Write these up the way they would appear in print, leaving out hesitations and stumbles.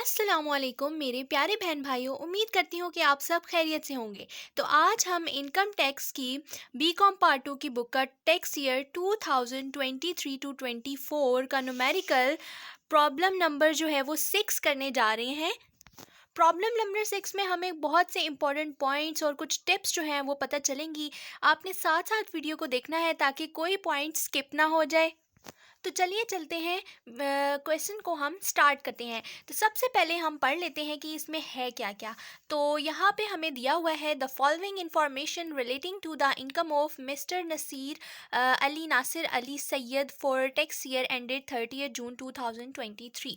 अस्सलामुअलैकुम मेरे प्यारे बहन भाइयों, उम्मीद करती हूँ कि आप सब खैरियत से होंगे। तो आज हम इनकम टैक्स की बीकॉम पार्ट 2 की बुक का टैक्स ईयर 2023 टू 24 का न्यूमेरिकल प्रॉब्लम नंबर जो है वो 6 करने जा रहे हैं। प्रॉब्लम नंबर 6 में हमें बहुत से इंपॉर्टेंट पॉइंट्स और कुछ टिप्स जो हैं वो पता चलेंगी। आपने साथ साथ वीडियो को देखना है ताकि कोई पॉइंट स्किप ना हो जाए। तो चलिए चलते हैं, क्वेश्चन को हम स्टार्ट करते हैं। तो सबसे पहले हम पढ़ लेते हैं कि इसमें है क्या क्या। तो यहाँ पे हमें दिया हुआ है the following information relating to the income of mister Nasir Ali Nasir Ali Syed for tax year ended 30 June 2023।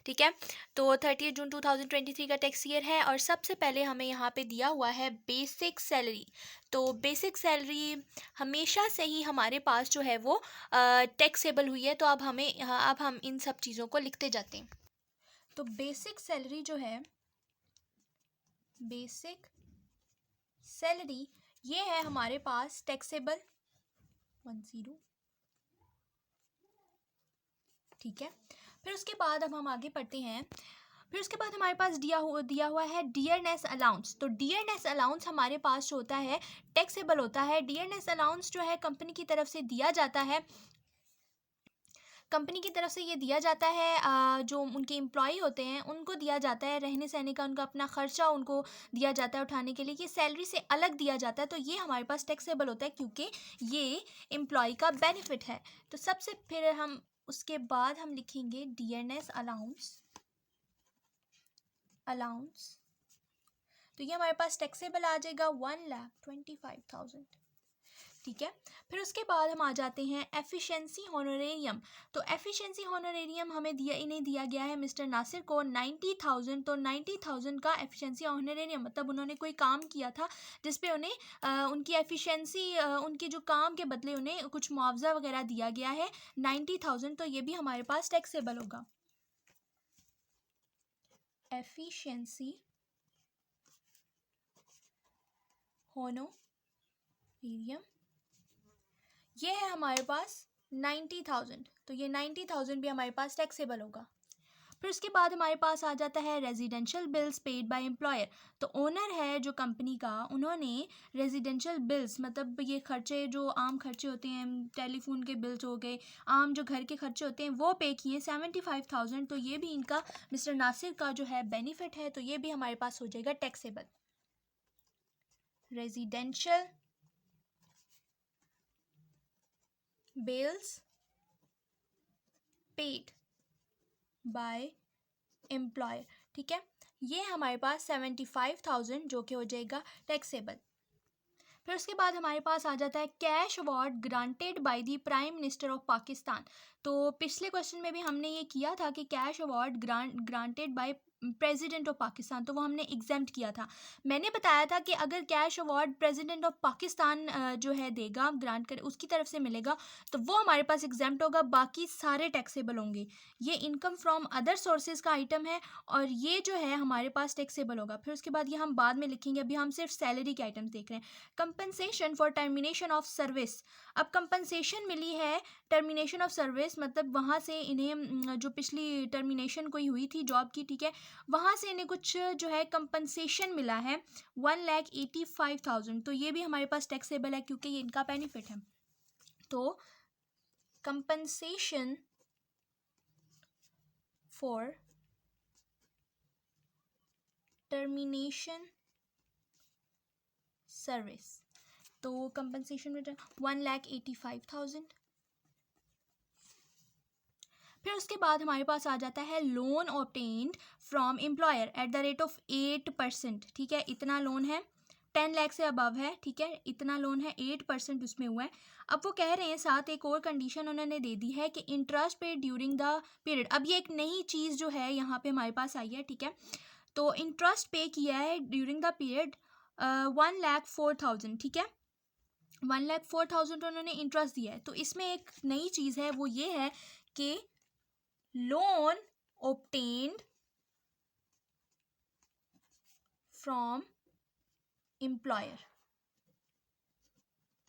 ठीक है, तो 30 जून 2023 का टैक्स ईयर है और सबसे पहले हमें यहाँ पे दिया हुआ है बेसिक सैलरी। तो बेसिक सैलरी हमेशा से ही हमारे पास जो है वो टैक्सेबल हुई है। तो अब हम इन सब चीज़ों को लिखते जाते हैं। तो बेसिक सैलरी जो है, बेसिक सैलरी ये है हमारे पास टैक्सेबल 10। ठीक है, फिर उसके बाद अब हम आगे पढ़ते हैं। फिर उसके बाद हमारे पास दिया हुआ है डियरनेस अलाउंस। तो डियरनेस अलाउंस हमारे पास जो होता है टैक्सेबल होता है। डियरनेस अलाउंस जो है कंपनी की तरफ से दिया जाता है। कंपनी की तरफ से ये दिया जाता है, जो उनके एम्प्लॉय होते हैं उनको दिया जाता है, रहने सहने का उनका अपना खर्चा उनको दिया जाता है उठाने के लिए। ये सैलरी से अलग दिया जाता है, तो ये हमारे पास टैक्सेबल होता है क्योंकि ये एम्प्लॉय का बेनिफिट है। तो सबसे फिर हम उसके बाद हम लिखेंगे डियरनेस अलाउंस। अलाउंस तो ये हमारे पास टैक्सेबल आ जाएगा 1,25,000। ठीक है, फिर उसके बाद हम आ जाते हैं एफिशिएंसी होनोरेरियम। तो एफिशिएंसी होनोरेरियम इन्हें दिया गया है मिस्टर नासिर को 90,000। तो 90,000 का एफिशिएंसी होनोरेरियम मतलब उन्होंने कोई काम किया था जिस पे उन्हें उनकी एफिशिएंसी उनके जो काम के बदले उन्हें कुछ मुआवजा वगैरह दिया गया है 90,000। तो ये भी हमारे पास टैक्सेबल होगा। एफिशिएंसी होनोरेरियम ये है हमारे पास 90,000। तो ये 90,000 भी हमारे पास टैक्सेबल होगा। फिर उसके बाद हमारे पास आ जाता है residential bills paid by employer. तो ओनर है जो कंपनी का, उन्होंने रेजिडेंशियल बिल्स मतलब ये खर्चे जो आम खर्चे होते हैं, टेलीफोन के बिल्स हो गए, आम जो घर के खर्चे होते हैं वो पे किए 75,000। तो ये भी इनका मिस्टर नासिर का जो है बेनिफिट है, तो ये भी हमारे पास हो जाएगा taxable. Residential bills paid by employer. ठीक है, ये हमारे पास 75,000 जो कि हो जाएगा टैक्सेबल। फिर उसके बाद हमारे पास आ जाता है cash award granted by the prime minister of Pakistan. तो पिछले क्वेश्चन में भी हमने ये किया था कि cash award granted by president of Pakistan, तो वो हमने एग्जाम्प्ट किया था। मैंने बताया था कि अगर cash award president of Pakistan जो है देगा, ग्रांट कर उसकी तरफ से मिलेगा, तो वो हमारे पास एग्जाम्प्ट होगा, बाकी सारे टैक्सेबल होंगे। ये इनकम फ्रॉम अदर सोर्सेज का आइटम है और ये जो है हमारे पास टैक्सेबल होगा। फिर उसके बाद ये हम बाद में लिखेंगे, अभी हम सिर्फ सैलरी के आइटम्स देख रहे हैं। Compensation for termination of service. अब कंपनसेशन मिली है टर्मिनेशन ऑफ सर्विस मतलब वहाँ से इन्हें जो पिछली टर्मिनेशन कोई हुई थी जॉब की, ठीक है, वहाँ से इन्हें कुछ जो है कंपनसेशन मिला है 1,85,000। तो ये भी हमारे पास टैक्सेबल है क्योंकि ये इनका बेनिफिट है। तो कंपनसेशन फॉर टर्मिनेशन सर्विस, तो कंपनसेशन में 1,85,000। फिर उसके बाद हमारे पास आ जाता है loan obtained from employer at the rate of 8%। ठीक है, इतना लोन है 10 लाख से अबव है, ठीक है, इतना लोन है 8% उसमें हुआ है। अब वो कह रहे हैं साथ एक और कंडीशन उन्होंने दे दी है कि इंटरेस्ट पे ड्यूरिंग द पीरियड। अब ये एक नई चीज़ जो है यहाँ पे हमारे पास आई है, ठीक है, तो इंटरेस्ट पे किया है ड्यूरिंग द पीरियड 1,04,000। ठीक है, 1,04,000 उन्होंने इंटरेस्ट दिया है। तो इसमें एक नई चीज़ है, वो ये है कि लोन obtained from employer।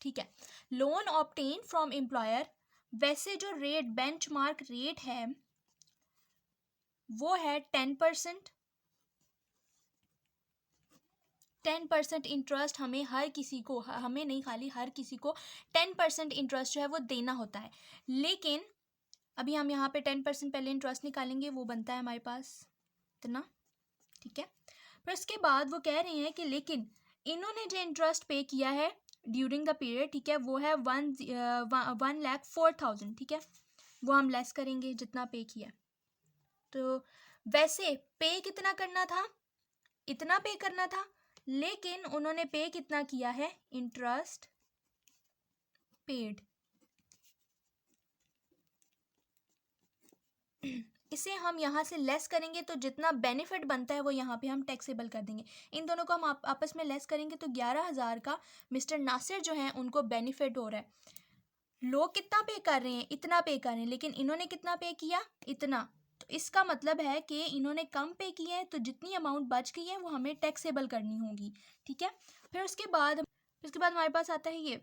ठीक है, लोन obtained from employer, वैसे जो रेट बेंचमार्क रेट है वो है 10%। 10% इंटरेस्ट हमें हर किसी को, हमें नहीं खाली हर किसी को 10% इंटरेस्ट जो है वो देना होता है। लेकिन अभी हम यहाँ पे 10% पहले इंटरेस्ट निकालेंगे, वो बनता है हमारे पास इतना, ठीक है। फिर उसके बाद वो कह रहे हैं कि लेकिन इन्होंने जो इंटरेस्ट पे किया है ड्यूरिंग द पीरियड, ठीक है, वो है 1,04,000, ठीक है, वो हम लेस करेंगे जितना पे किया। तो वैसे पे कितना करना था, इतना पे करना था, लेकिन उन्होंने पे कितना किया है, इंटरेस्ट पेड। इसे हम यहाँ से लेस करेंगे तो जितना बेनिफिट बनता है वो यहाँ पे हम टैक्सेबल कर देंगे। इन दोनों को हम आपस में लेस करेंगे तो 11,000 का मिस्टर नासिर जो है उनको बेनिफिट हो रहा है। लोग कितना पे कर रहे हैं, इतना पे कर रहे हैं, लेकिन इन्होंने कितना पे किया, इतना। तो इसका मतलब है कि इन्होंने कम पे किया है, तो जितनी अमाउंट बच गई है वो हमें टैक्सेबल करनी होगी, ठीक है। फिर उसके बाद हमारे पास आता है ये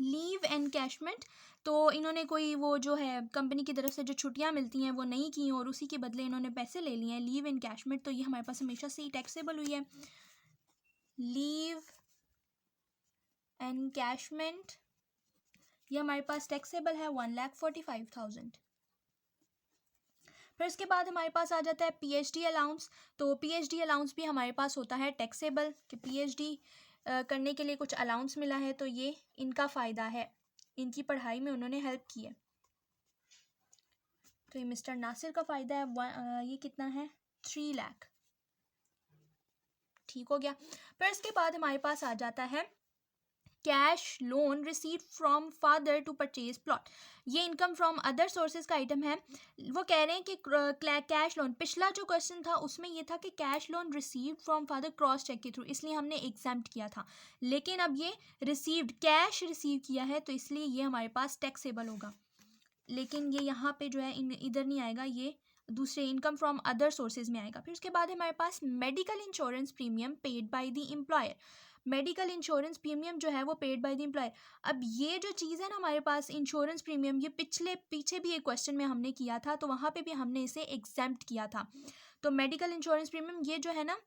लीव एनकैशमेंट। तो इन्होंने कोई वो जो है कंपनी की तरफ से जो छुट्टियां मिलती हैं वो नहीं की और उसी के बदले इन्होंने पैसे ले लिए हैं, लीव एनकैशमेंट। तो ये हमारे पास हमेशा से ही टैक्सेबल हुई है। लीव एनकैशमेंट ये हमारे पास टैक्सेबल है 1,45,000। फिर उसके बाद हमारे पास आ जाता है पीएचडी अलाउंस। तो पीएचडी अलाउंस भी हमारे पास होता है टैक्सेबल, कि पीएचडी करने के लिए कुछ अलाउंस मिला है तो ये इनका फ़ायदा है, इनकी पढ़ाई में उन्होंने हेल्प की है। तो ये मिस्टर नासिर का फ़ायदा है, ये कितना है, 3 लाख, ठीक हो गया। फिर इसके बाद हमारे पास आ जाता है cash loan receive from father to purchase plot. ये इनकम फ्रॉम अदर सोर्सेज का आइटम है। वो कह रहे हैं कि कैश लोन, पिछला जो क्वेश्चन था उसमें ये था कि cash loan receive from father cross check के थ्रू, इसलिए हमने एग्जाम्प्ट किया था। लेकिन अब ये रिसीव्ड, कैश रिसीव किया है तो इसलिए ये हमारे पास टैक्सेबल होगा। लेकिन ये यहाँ पे जो है इधर नहीं आएगा, ये दूसरे इनकम फ्रॉम अदर सोर्सेज में आएगा। फिर उसके बाद हमारे पास medical insurance premium paid by the employer. Medical insurance premium जो है वो पेड बाय द एम्प्लॉयर। अब ये जो चीज़ है ना हमारे पास इंश्योरेंस प्रीमियम, ये पीछे भी एक क्वेश्चन में हमने किया था, तो वहाँ पे भी हमने इसे एग्जाम्प्ट किया था। तो मेडिकल इंश्योरेंस प्रीमियम ये जो है ना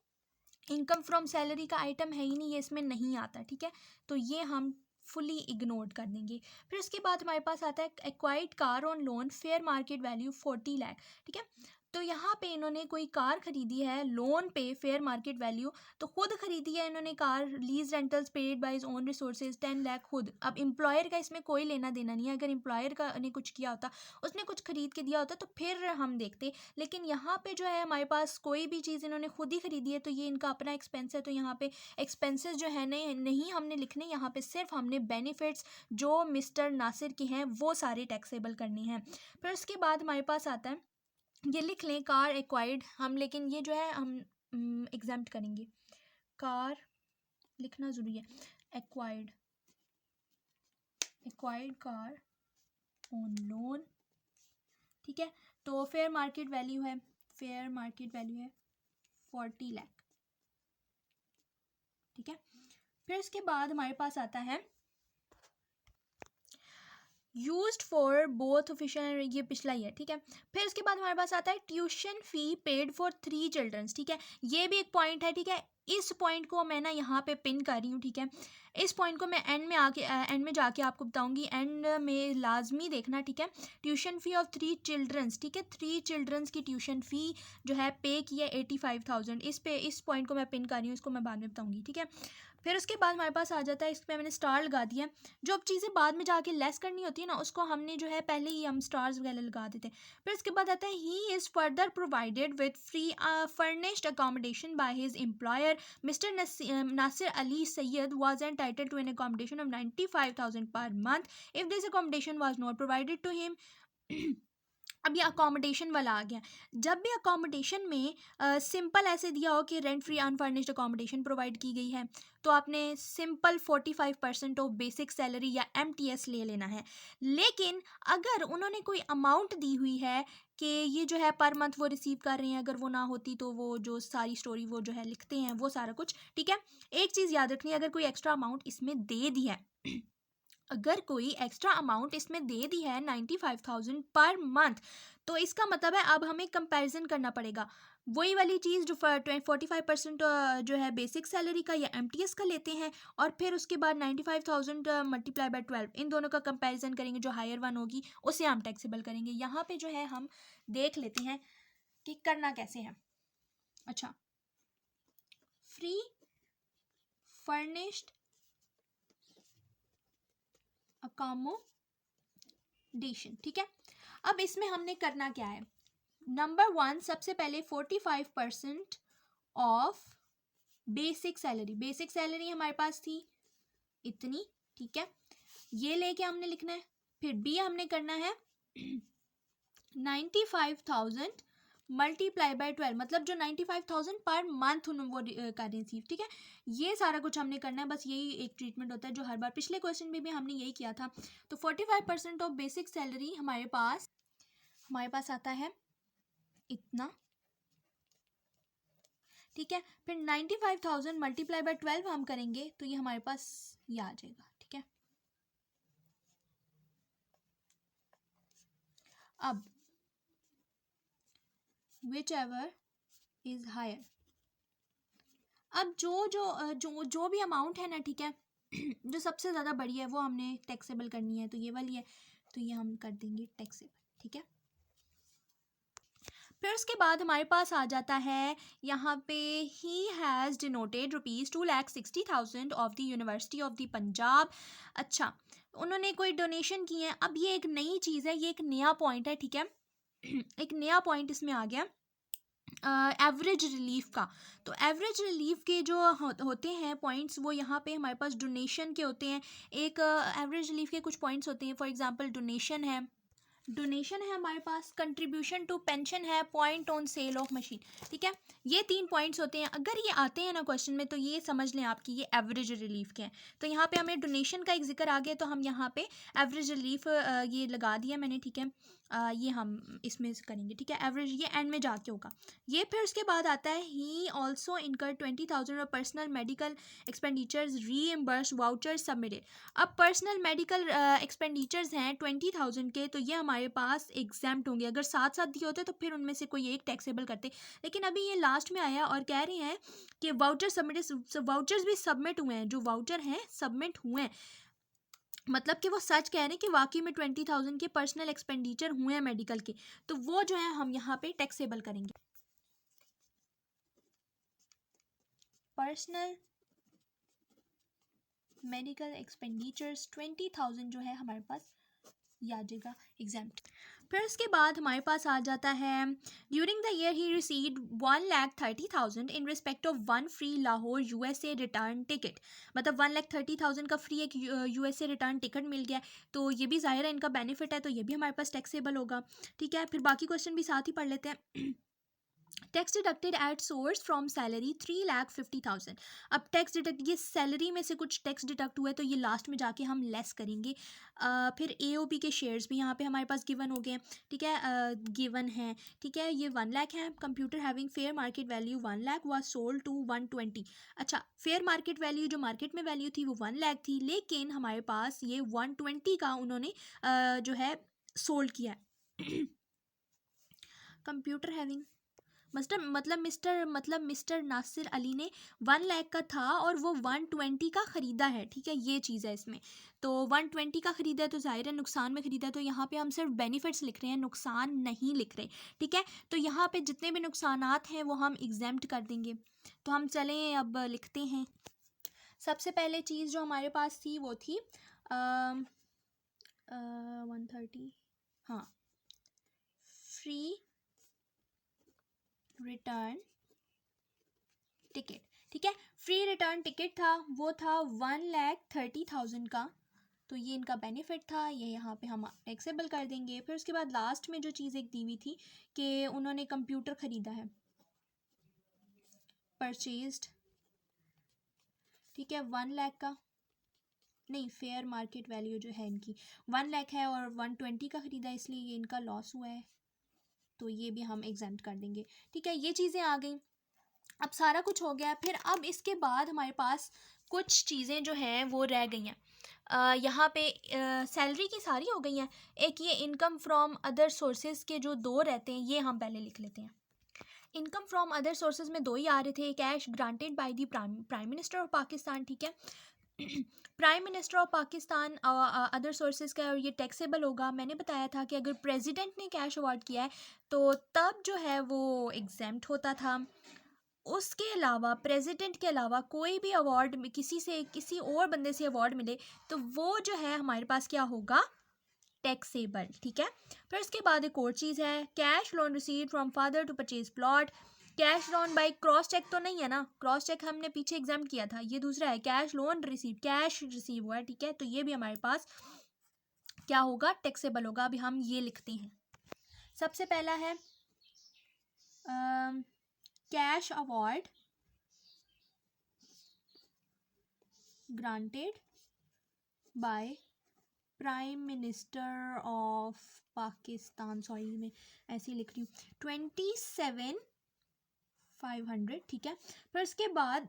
इनकम फ्रॉम सैलरी का आइटम है ही नहीं, ये इसमें नहीं आता, ठीक है। तो ये हम फुली इग्नोर कर देंगे। फिर उसके बाद हमारे पास आता है acquired car on loan fair market value 40 lakh, ठीक है। तो यहाँ पे इन्होंने कोई कार खरीदी है लोन पे फेयर मार्केट वैल्यू, तो खुद खरीदी है इन्होंने car, lease rentals paid by own resources 10 lakh खुद। अब एम्प्लॉयर का इसमें कोई लेना देना नहीं है, अगर एम्प्लॉयर का ने कुछ किया होता, उसने कुछ खरीद के दिया होता तो फिर हम देखते। लेकिन यहाँ पे जो है हमारे पास कोई भी चीज़ इन्होंने खुद ही खरीदी है तो ये इनका अपना एक्सपेंस है, तो यहाँ पे एक्सपेंसेस जो है नहीं हमने लिखने, यहाँ पे सिर्फ हमने बेनिफिट्स जो मिस्टर नासिर के हैं वो सारे टैक्सेबल करने हैं। फिर उसके बाद हमारे पास आता है, ये लिख लें कार एक्वायर्ड हम, लेकिन ये जो है हम एग्जाम्प्ट करेंगे, कार लिखना ज़रूरी है, एक्वायर्ड कार ऑन लोन, ठीक है। तो फेयर मार्केट वैल्यू है 40 लाख, ठीक है। फिर इसके बाद हमारे पास आता है यूज्ड फॉर बोथ ऑफिशियल, ये पिछला ही है, ठीक है। फिर उसके बाद हमारे पास आता है tuition fee paid for 3 childrens, ठीक है। ये भी एक पॉइंट है, ठीक है। इस पॉइंट को मैं ना यहाँ पे पिन कर रही हूँ, ठीक है। इस पॉइंट को मैं एंड में जाके आपको बताऊंगी, एंड में लाजमी देखना, ठीक है। ट्यूशन फ़ी ऑफ 3 चिल्ड्रंस, ठीक है, 3 चिल्ड्रंस की ट्यूशन फ़ी जो है पे की है 85,000। इस पॉइंट को मैं पिन कर रही हूँ, इसको मैं बाद में बताऊँगी, ठीक है। फिर उसके बाद हमारे पास आ जाता है, इस पर मैंने स्टार लगा दिया। जो अब चीज़ें बाद में जाके लेस करनी होती है ना, उसको हमने जो है पहले ही हम स्टार्स वगैरह लगा देते हैं। फिर उसके बाद आता है he is further provided with free furnished accommodation by his employer mister Nasir Ali Syed was entitled to an accommodation of 95,000 per month if this accommodation was not provided to him. अब ये अकोमोडेशन वाला आ गया। जब भी अकोमोडेशन में सिंपल ऐसे दिया हो कि rent free unfurnished accommodation provide की गई है, तो आपने सिंपल 45% ऑफ बेसिक सैलरी या MTS ले लेना है। लेकिन अगर उन्होंने कोई अमाउंट दी हुई है कि ये जो है पर मंथ वो रिसीव कर रहे हैं, अगर वो ना होती तो वो जो सारी स्टोरी वो जो है लिखते हैं वो सारा कुछ, ठीक है। एक चीज़ याद रखनी है, अगर कोई एक्स्ट्रा अमाउंट इसमें दे दी है अगर कोई एक्स्ट्रा अमाउंट इसमें दे दी है 95,000 पर मंथ, तो इसका मतलब है अब हमें कंपैरिजन करना पड़ेगा। वही वाली चीज़ जो 45% जो है बेसिक सैलरी का या एमटीएस का लेते हैं, और फिर उसके बाद 95,000 मल्टीप्लाई बाय 12, इन दोनों का कंपैरिजन करेंगे, जो हायर वन होगी उसे हम टैक्सेबल करेंगे। यहाँ पे जो है हम देख लेते हैं कि करना कैसे है। अच्छा, फ्री फर्निश्ड अकोमोडेशन, ठीक है। अब इसमें हमने करना क्या है, नंबर 1 सबसे पहले 45% of basic salary. Basic salary हमारे पास थी इतनी, ठीक है, ये लेके हमने लिखना है। फिर बी हमने करना है 95,000 मल्टीप्लाई बाय 12, मतलब जो 95,000 पर मंथ वो कर रिसीव, ठीक है। ये सारा कुछ हमने करना है, बस यही एक ट्रीटमेंट होता है जो हर बार पिछले क्वेश्चन में भी हमने यही किया था। तो 45% ऑफ बेसिक सैलरी हमारे पास आता है इतना, ठीक है। फिर 95,000 मल्टीप्लाई बाय 12 हम करेंगे तो ये हमारे पास ये आ जाएगा, ठीक है। अब विच एवर इज हायर, अब जो भी अमाउंट है ना, ठीक है, जो सबसे ज़्यादा बड़ी है वो हमने टैक्सेबल करनी है, तो ये वाली है, तो ये हम कर देंगे टैक्सेबल, ठीक है। फिर उसके बाद हमारे पास आ जाता है यहाँ पे he has denoted ₹2,60,000 of the university of the Punjab. अच्छा, उन्होंने कोई डोनेशन की है। अब ये एक नई चीज़ है, ये एक नया पॉइंट है, ठीक है। एक नया पॉइंट इसमें आ गया एवरेज रिलीफ का। तो एवरेज रिलीफ के जो होते हैं पॉइंट्स, वो यहाँ पे हमारे पास डोनेशन के होते हैं। एक एवरेज रिलीफ के कुछ पॉइंट्स होते हैं, फॉर एग्जांपल डोनेशन है हमारे पास, कंट्रीब्यूशन टू पेंशन है, point on sale of machine, ठीक है। ये 3 पॉइंट्स होते हैं। अगर ये आते हैं ना क्वेश्चन में, तो ये समझ लें आपकी ये एवरेज रिलीफ के हैं। तो यहाँ पे हमें डोनेशन का एक जिक्र आ गया, तो हम यहाँ पे एवरेज रिलीफ ये लगा दिया मैंने, ठीक है। ये हम इसमें करेंगे, ठीक है। एवरेज ये एंड में जाके होगा ये। फिर उसके बाद आता है ही ऑल्सो इनकर 20,000 of personal medical expenditures reimburse vouchers submitted. अब पर्सनल मेडिकल एक्सपेंडिचर्स हैं 20,000 के, तो ये हमारे पास एग्जाम्प्ट होंगे। अगर साथ साथ दिए होते तो फिर उनमें से कोई एक टैक्सेबल करते, लेकिन अभी ये लास्ट में आया और कह रहे हैं कि वाउचर सबमिटेड, वाउचर्स भी सबमिट हुए हैं, जो वाउचर हैं सबमिट हुए हैं, मतलब कि वो सच कह रहे हैं कि वाकई में 20,000 के पर्सनल एक्सपेंडिचर हुए हैं मेडिकल के, तो वो जो है हम यहाँ पे टैक्सेबल करेंगे। पर्सनल मेडिकल एक्सपेंडिचर्स 20,000 जो है हमारे पास आ जाएगा एग्जाम्प्ट। फिर उसके बाद हमारे पास आ जाता है during the year he received 1,30,000 in respect of 1 free Lahore USA return ticket. मतलब 1,30,000 का फ्री एक यूएसए रिटर्न टिकट मिल गया, तो ये भी ज़ाहिर है इनका बेनिफिट है, तो ये भी हमारे पास टैक्सेबल होगा, ठीक है। फिर बाकी क्वेश्चन भी साथ ही पढ़ लेते हैं। Tax deducted at source from salary 3,50,000। अब टैक्स डिडक्ट, ये सैलरी में से कुछ टैक्स डिडक्ट हुआ है, तो ये लास्ट में जाके हम लेस करेंगे। फिर एओपी के शेयर्स भी यहाँ पे हमारे पास गिवन हो गए हैं, ठीक है, गिवन है, ठीक है। ये 1 लाख है। Computer having fair market value 1 lakh was sold to 120। अच्छा, फेयर मार्केट वैल्यू जो मार्केट में वैल्यू थी वो 1 लाख थी, लेकिन हमारे पास ये 120 का उन्होंने जो है सोल्ड किया है। कंप्यूटर हैविंग मतलब मिस्टर नासिर अली ने 1 लाख का था और वो 120 का ख़रीदा है, ठीक है। ये चीज़ है इसमें, तो 120 का ख़रीदा है तो ज़ाहिर है नुकसान में ख़रीदा है, तो यहाँ पे हम सिर्फ बेनिफिट्स लिख रहे हैं, नुकसान नहीं लिख रहे, ठीक है। तो यहाँ पे जितने भी नुकसानात हैं वो हम एग्जेम्प्ट कर देंगे। तो हम चलें अब लिखते हैं। सबसे पहले चीज़ जो हमारे पास थी वो थी 130, हाँ, फ्री रिटर्न टिकट, ठीक है। फ्री रिटर्न टिकट था, वो था 1,30,000 का, तो ये इनका बेनिफिट था, ये यहाँ पे हम टैक्सेबल कर देंगे। फिर उसके बाद लास्ट में जो चीज़ एक दी हुई थी कि उन्होंने कंप्यूटर ख़रीदा है, परचेज्ड, ठीक है, 1 लाख का, नहीं, फेयर मार्केट वैल्यू जो है इनकी 1 लाख है और 120 का ख़रीदा, इसलिए ये इनका लॉस हुआ है, तो ये भी हम एग्जाम्प्ट कर देंगे, ठीक है। ये चीज़ें आ गई। अब सारा कुछ हो गया। फिर अब इसके बाद हमारे पास कुछ चीज़ें जो हैं वो रह गई हैं। यहाँ पे सैलरी की सारी हो गई हैं। एक ये इनकम फ्रॉम अदर सोर्सेज के जो दो रहते हैं, ये हम पहले लिख लेते हैं। इनकम फ्रॉम अदर सोर्सेज में दो ही आ रहे थे, cash granted by the prime minister of Pakistan, ठीक है। Prime minister of Pakistan other sources का, और ये टैक्सेबल होगा। मैंने बताया था कि अगर प्रेसिडेंट ने कैश अवार्ड किया है तो तब जो है वो एग्जेम्प्ट होता था। उसके अलावा प्रेसिडेंट के अलावा कोई भी अवार्ड किसी से, किसी और बंदे से अवार्ड मिले तो वो जो है हमारे पास क्या होगा, टैक्सेबल, ठीक है। फिर उसके बाद एक और चीज़ है, cash loan receive from father to purchase plot. Cash loan by cross check तो नहीं है ना, क्रॉस चेक हमने पीछे एग्जाम किया था, ये दूसरा है cash loan receive, cash receive हुआ है, ठीक है। तो ये भी हमारे पास क्या होगा, टैक्सेबल होगा। अभी हम ये लिखते हैं। सबसे पहला है cash award granted by prime minister of Pakistan, sorry मैं ऐसे ही लिख रही हूँ, 27,500, ठीक है। फिर उसके बाद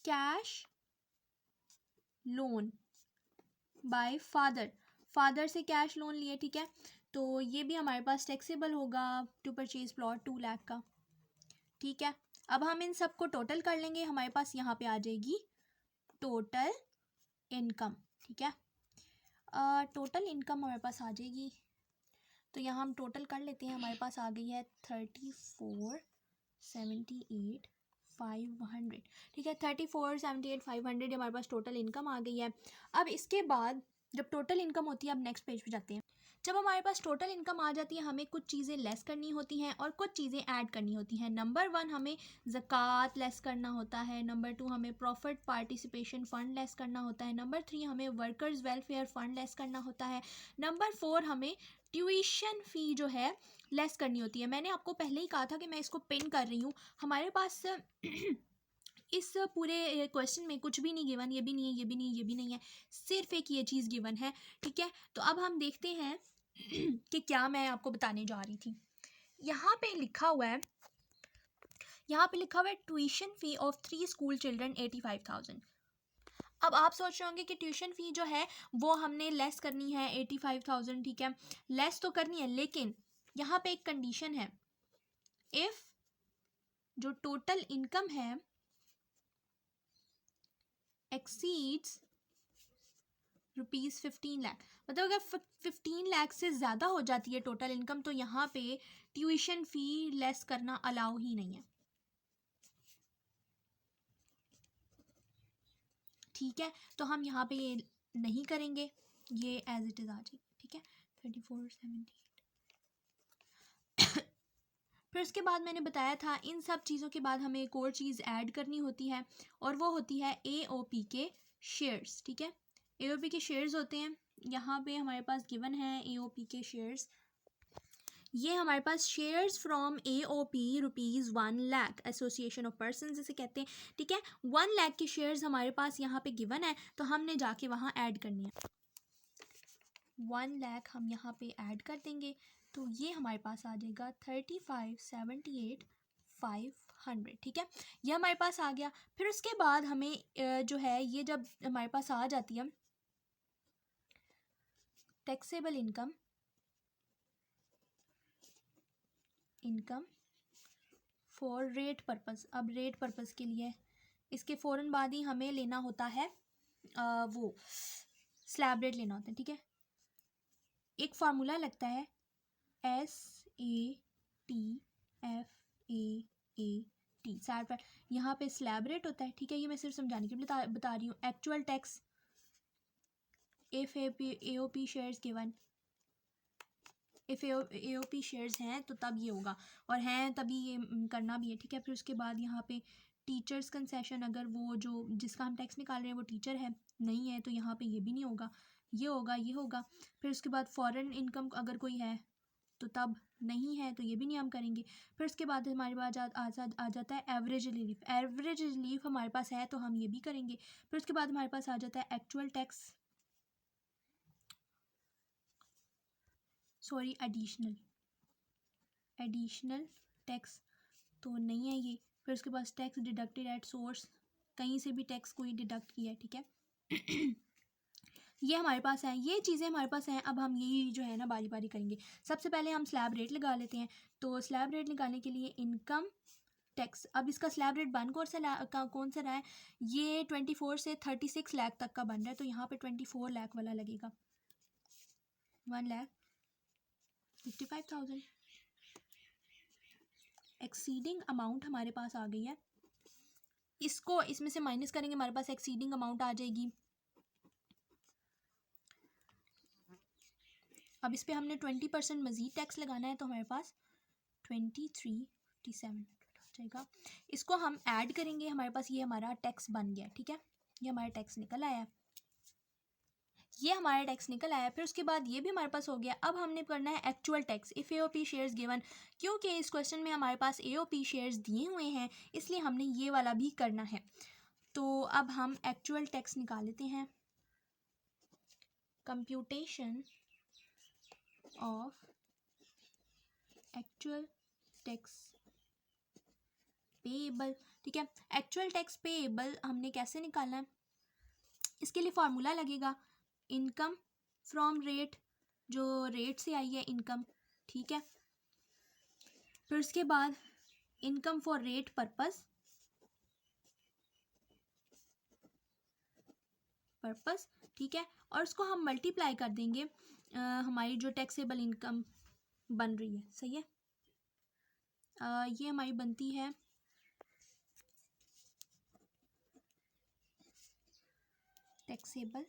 cash loan by father, father से कैश लोन लिए, ठीक है। तो ये भी हमारे पास टैक्सेबल होगा टू परचेज प्लॉट 2 लाख का, ठीक है। अब हम इन सबको टोटल कर लेंगे, हमारे पास यहाँ पे आ जाएगी टोटल इनकम, ठीक है। टोटल इनकम हमारे पास आ जाएगी, तो यहाँ हम टोटल कर लेते हैं। हमारे पास आ गई है 34,78,500, ठीक है। 34,78,500 हमारे पास टोटल इनकम आ गई है। अब इसके बाद जब टोटल इनकम होती है, अब नेक्स्ट पेज पे जाते हैं। जब हमारे पास टोटल इनकम आ जाती है, हमें कुछ चीज़ें लेस करनी होती हैं और कुछ चीज़ें ऐड करनी होती हैं। नंबर 1 हमें ज़कात लेस करना होता है। नंबर 2 हमें प्रॉफिट पार्टिसिपेशन फ़ंड लेस करना होता है। नंबर 3 हमें वर्कर्स वेलफेयर फ़ंड लेस करना होता है। नंबर 4 हमें ट्यूशन फ़ी जो है लेस करनी होती है। मैंने आपको पहले ही कहा था कि मैं इसको पिन कर रही हूँ। हमारे पास इस पूरे क्वेश्चन में कुछ भी नहीं गिवन, ये भी नहीं है, ये भी नहीं है, ये भी नहीं है, सिर्फ एक ये चीज़ गिवन है, ठीक है। तो अब हम देखते हैं कि क्या मैं आपको बताने जा रही थी। यहाँ पे लिखा हुआ है, यहाँ पे लिखा हुआ है tuition fee of 3 school children 85,000। अब आप सोच रहे होंगे कि ट्यूशन फ़ी जो है वो हमने लेस करनी है 85,000, ठीक है, लेस तो करनी है, लेकिन यहाँ पे एक कंडीशन है, इफ़ जो टोटल इनकम है एक्सीड्स ₹15 लाख, मतलब अगर 15 लाख से ज़्यादा हो जाती है टोटल इनकम, तो यहाँ पे ट्यूशन फ़ी लेस करना अलाउ ही नहीं है, ठीक है। तो हम यहाँ पे ये नहीं करेंगे, ये एज इट इज़ आ जाएगी, ठीक है। 34,78। फिर उसके बाद मैंने बताया था, इन सब चीज़ों के बाद हमें एक और चीज़ ऐड करनी होती है, और वो होती है AOP के शेयर्स, ठीक है। AOP के शेयर्स होते हैं, यहाँ पे हमारे पास गिवन है AOP के शेयर्स। ये हमारे पास shares from AOP ₹1 lakh, association of person जिसे कहते हैं, ठीक है। 1 लाख के शेयर्स हमारे पास यहाँ पे गिवन है, तो हमने जाके वहाँ ऐड करनी है। 1 लाख हम यहाँ पे ऐड कर देंगे, तो ये हमारे पास आ जाएगा 35,78,500, ठीक है। ये हमारे पास आ गया। फिर उसके बाद हमें जो है ये जब हमारे पास आ जाती है taxable income, income for rate purpose. अब रेट पर्पस के लिए इसके फ़ौरन बाद ही हमें लेना होता है वो स्लैब रेट लेना होता है, ठीक है। एक फार्मूला लगता है SATFAAT सैट पर, यहाँ पे स्लैब रेट होता है, ठीक है। ये मैं सिर्फ समझाने के लिए बता रही हूँ। Actual tax if AOP shares given, if AOP shares हैं तो तब ये होगा, और हैं तभी ये करना भी है, ठीक है। फिर उसके बाद यहाँ पे टीचर्स कंसेशन, अगर वो जो जिसका हम टैक्स निकाल रहे हैं वो टीचर है, नहीं है, तो यहाँ पे ये भी नहीं होगा, ये होगा, ये होगा। फिर उसके बाद फॉरेन इनकम अगर कोई है तो तब, नहीं है तो ये भी नहीं हम करेंगे। फिर उसके बाद हमारे पास आ जाता है एवरेज रिलीफ। एवरेज रिलीफ हमारे पास है तो हम ये भी करेंगे। फिर उसके बाद हमारे पास आ जाता है actual tax, sorry additional tax तो नहीं है ये। फिर उसके बाद टैक्स डिडक्टेड एट सोर्स, कहीं से भी टैक्स कोई डिडक्ट किया है, ठीक है। ये हमारे पास है, ये चीज़ें हमारे पास हैं। अब हम यही जो है ना बारी बारी करेंगे। सबसे पहले हम स्लैब रेट लगा लेते हैं। तो स्लैब रेट निकालने के लिए इनकम टैक्स, अब इसका स्लैब रेट बन कौन सा रहा है, ये 24 से 36 लाख तक का बन रहा है। तो यहाँ पे 24 लाख वाला लगेगा, 1,55,000। एक्सीडिंग अमाउंट हमारे पास आ गई है, इसको इसमें से माइनस करेंगे, हमारे पास एक्सीडिंग अमाउंट आ जाएगी। अब इस पर हमने 20% मज़ीद टैक्स लगाना है, तो हमारे पास 2357 हो जाएगा। इसको हम ऐड करेंगे, हमारे पास ये हमारा टैक्स बन गया, ठीक है। ये हमारा टैक्स निकल आया, ये हमारा टैक्स निकल आया। फिर उसके बाद ये भी हमारे पास हो गया। अब हमने करना है actual tax if AOP shares given, क्योंकि इस क्वेश्चन में हमारे पास एओपी शेयर्स दिए हुए हैं, इसलिए हमने ये वाला भी करना है। तो अब हम एक्चुअल टैक्स निकाल लेते हैं। Computation of actual tax payable, ठीक है। एक्चुअल टैक्स पेएबल हमने कैसे निकालना है, इसके लिए फार्मूला लगेगा इनकम फ्रॉम रेट, जो रेट से आई है इनकम, ठीक है। फिर उसके बाद इनकम फॉर रेट पर्पस, ठीक है। और उसको हम मल्टीप्लाई कर देंगे हमारी जो टैक्सेबल इनकम बन रही है, सही है। ये हमारी बनती है टैक्सेबल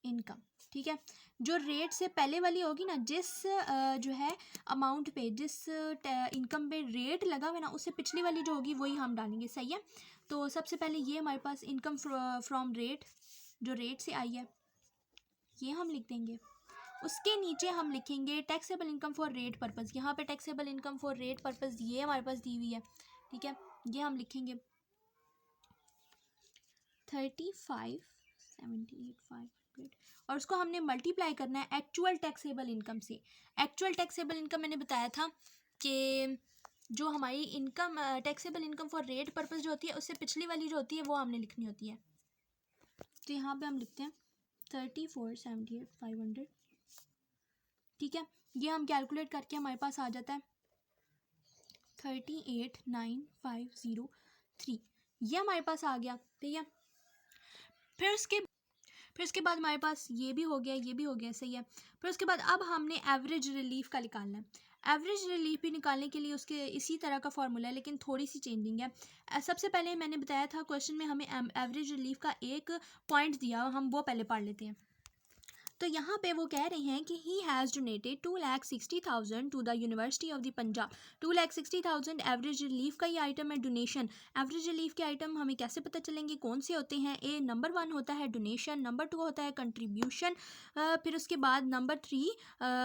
इनकम, ठीक है। जो रेट से पहले वाली होगी ना, जिस जो है अमाउंट पे, जिस इनकम पे रेट लगा हुआ ना, उससे पिछली वाली जो होगी वही हम डालेंगे, सही है। तो सबसे पहले ये हमारे पास इनकम फ्रॉम रेट, जो रेट से आई है, ये हम लिख देंगे। उसके नीचे हम लिखेंगे taxable income for rate purpose. यहाँ पे taxable income for rate purpose ये हमारे पास दी हुई है, ठीक है। ये हम लिखेंगे 35,78,500, और उसको हमने मल्टीप्लाई करना है एक्चुअल टैक्सेबल इनकम से। एक्चुअल टैक्सेबल इनकम मैंने बताया था कि जो हमारी income taxable income for rate purpose जो होती है, उससे पिछली वाली जो होती है वो हमने लिखनी होती है। तो यहाँ पे हम लिखते हैं 34,78,500, ठीक है। ये हम कैलकुलेट करके हमारे पास आ जाता है 38,9,503, ये हमारे पास आ गया, ठीक है। फिर उसके बाद हमारे पास ये भी हो गया, ये भी हो गया, सही है। फिर उसके बाद अब हमने एवरेज रिलीफ का निकालना है। एवरेज रिलीफ भी निकालने के लिए उसके इसी तरह का फॉर्मूला है, लेकिन थोड़ी सी चेंजिंग है। सबसे पहले मैंने बताया था क्वेश्चन में हमें एवरेज रिलीफ का एक पॉइंट दिया, हम वो पहले पढ़ लेते हैं। तो यहाँ पे वो कह रहे हैं कि he has donated 2,60,000 to the university of the Punjab. 2,60,000 average relief का ये आइटम है, डोनेशन। एवरेज रिलीफ के आइटम हमें कैसे पता चलेंगे, कौन से होते हैं। ए नंबर 1 होता है डोनेशन, नंबर 2 होता है कंट्रीब्यूशन, फिर उसके बाद नंबर 3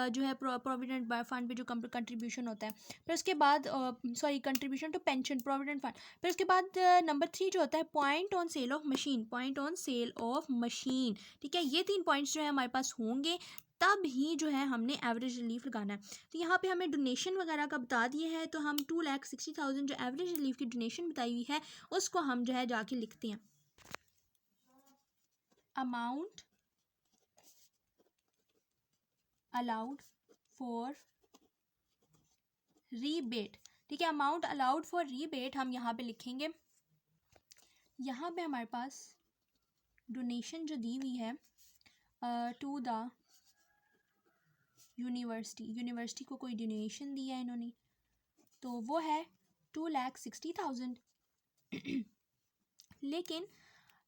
जो है प्रोविडेंट फंड पे जो कंट्रीब्यूशन होता है। फिर उसके बाद contribution to pension provident fund. फिर उसके बाद नंबर 3 जो होता है point on sale of machine, point on sale of machine, ठीक है। ये 3 पॉइंट्स जो है हमारे पास होंगे, तब ही जो है हमने एवरेज रिलीफ लगाना है। तो यहाँ पे हमें डोनेशन वगैरह का बता दिया है, तो हम 2,60,000 जो एवरेज रिलीफ की डोनेशन बताई हुई है, उसको हम जो है जाके लिखते हैं अमाउंट अलाउड फॉर रीबेट, ठीक है। अमाउंट अलाउड फॉर रीबेट हम यहाँ पे लिखेंगे। यहाँ पे हमारे पास डोनेशन जो दी हुई है टू द यूनिवर्सिटी को कोई डोनेशन दिया है इन्होंने, तो वो है 2,60,000। लेकिन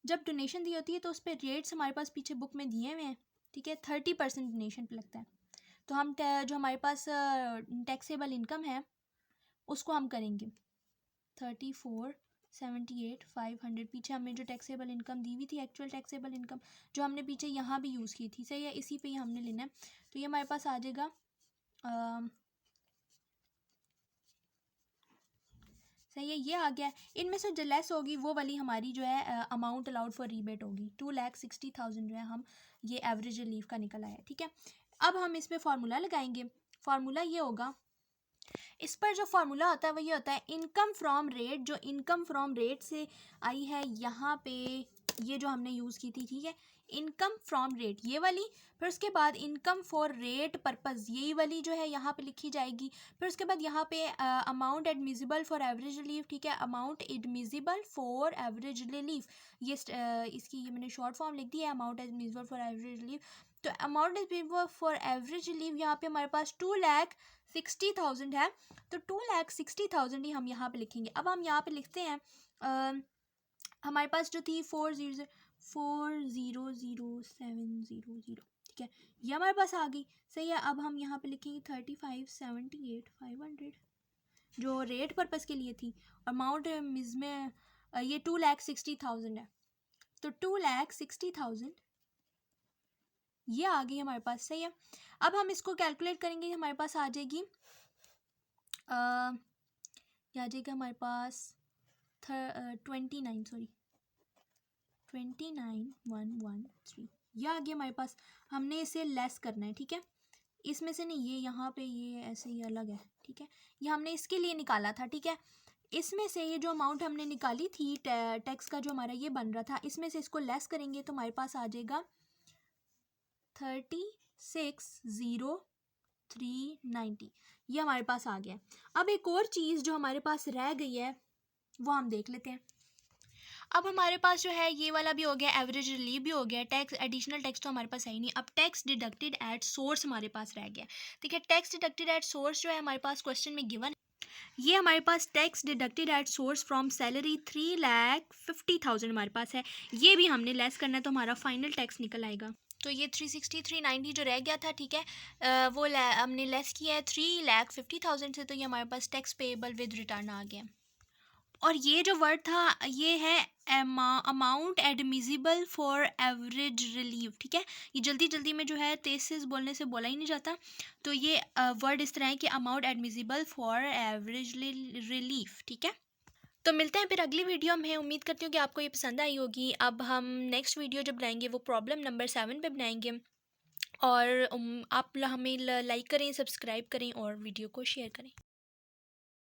जब डोनेशन दी होती है तो उस पर रेट्स हमारे पास पीछे बुक में दिए हुए हैं, ठीक है। 30% डोनेशन पे लगता है। तो हम जो हमारे पास टैक्सेबल इनकम है उसको हम करेंगे 34,78,500। पीछे हमें जो टैक्सेबल इनकम दी हुई थी, एक्चुअल टैक्सेबल इनकम, जो हमने पीछे यहाँ भी यूज़ की थी, सही है, इसी पे ही हमने लेना है। तो ये हमारे पास आ जाएगा सही है, ये आ गया। इनमें से जो लेस होगी वो वाली हमारी जो है अमाउंट अलाउड फॉर रीबेट होगी। 2,60,000 जो है हम ये एवरेज रिलीफ का निकल आया, ठीक है। अब हम इसमें फार्मूला लगाएंगे। फार्मूला ये होगा इस पर जो फार्मूला होता है वो ये होता है इनकम फ्रॉम रेट, जो इनकम फ्रॉम रेट से आई है यहाँ पे, ये जो हमने यूज़ की थी, ठीक है, इनकम फ्रॉम रेट ये वाली, फिर उसके बाद इनकम फॉर रेट पर्पज़ यही वाली जो है यहाँ पे लिखी जाएगी, फिर उसके बाद यहाँ पे amount admissible for average relief, ठीक है, amount admissible for average relief, ये इसकी ये मैंने शॉर्ट फॉर्म लिख दी है, amount admissible for average relief. तो amount admissible for average relief यहाँ पे हमारे पास 2,60,000 है, तो 2,60,000 ही हम यहाँ पे लिखेंगे। अब हम यहाँ पे लिखते हैं हमारे पास जो थी 400,700, ठीक है, ये हमारे पास आ गई, सही है। अब हम यहाँ पे लिखेंगे 35,78,500 जो रेट पर्पज़ के लिए थी, अमाउंट में ये 2,60,000 है, तो 2,60,000 ये आ गई हमारे पास, सही है। अब हम इसको कैलकुलेट करेंगे, हमारे पास आ जाएगी क्या आ जाएगा हमारे पास 29,113 ये आ गया हमारे पास। हमने इसे लेस करना है, ठीक है, इसमें से नहीं, ये यहाँ पे ये ऐसे ही अलग है, ठीक है, ये हमने इसके लिए निकाला था, ठीक है, इसमें से ये जो अमाउंट हमने निकाली थी टैक्स का जो हमारा ये बन रहा था, इसमें से इसको लेस करेंगे तो हमारे पास आ जाएगा 36,0390 ये हमारे पास आ गया। अब एक और चीज़ जो हमारे पास रह गई है वो हम देख लेते हैं। अब हमारे पास जो है ये वाला भी हो गया, एवरेज रिलीफ भी हो गया, टैक्स एडिशनल टैक्स तो हमारे पास है ही नहीं। अब टैक्स डिडक्टेड एट सोर्स हमारे पास रह गया, ठीक है, टैक्स डिडक्टेड एट सोर्स जो है हमारे पास क्वेश्चन में गिवन, ये हमारे पास tax deducted at source from salary 3,50,000 हमारे पास है, ये भी हमने लेस करना है तो हमारा फाइनल टैक्स निकल आएगा। तो ये 360,390 जो रह गया था, ठीक है, वो हमने लेस किया है 3,50,000 से, तो ये हमारे पास टैक्स पेएबल विद रिटर्न आ गया। और ये जो वर्ड था ये है amount admissible for average relief, ठीक है, ये जल्दी जल्दी में जो है तेज से बोलने से बोला ही नहीं जाता, तो ये वर्ड इस तरह है कि amount admissible for average relief, ठीक है। तो मिलते हैं फिर अगली वीडियो में, उम्मीद करती हूँ कि आपको ये पसंद आई होगी। अब हम नेक्स्ट वीडियो जब बनाएंगे वो प्रॉब्लम नंबर 7 पे बनाएंगे, और आप हमें लाइक करें, सब्सक्राइब करें और वीडियो को शेयर करें।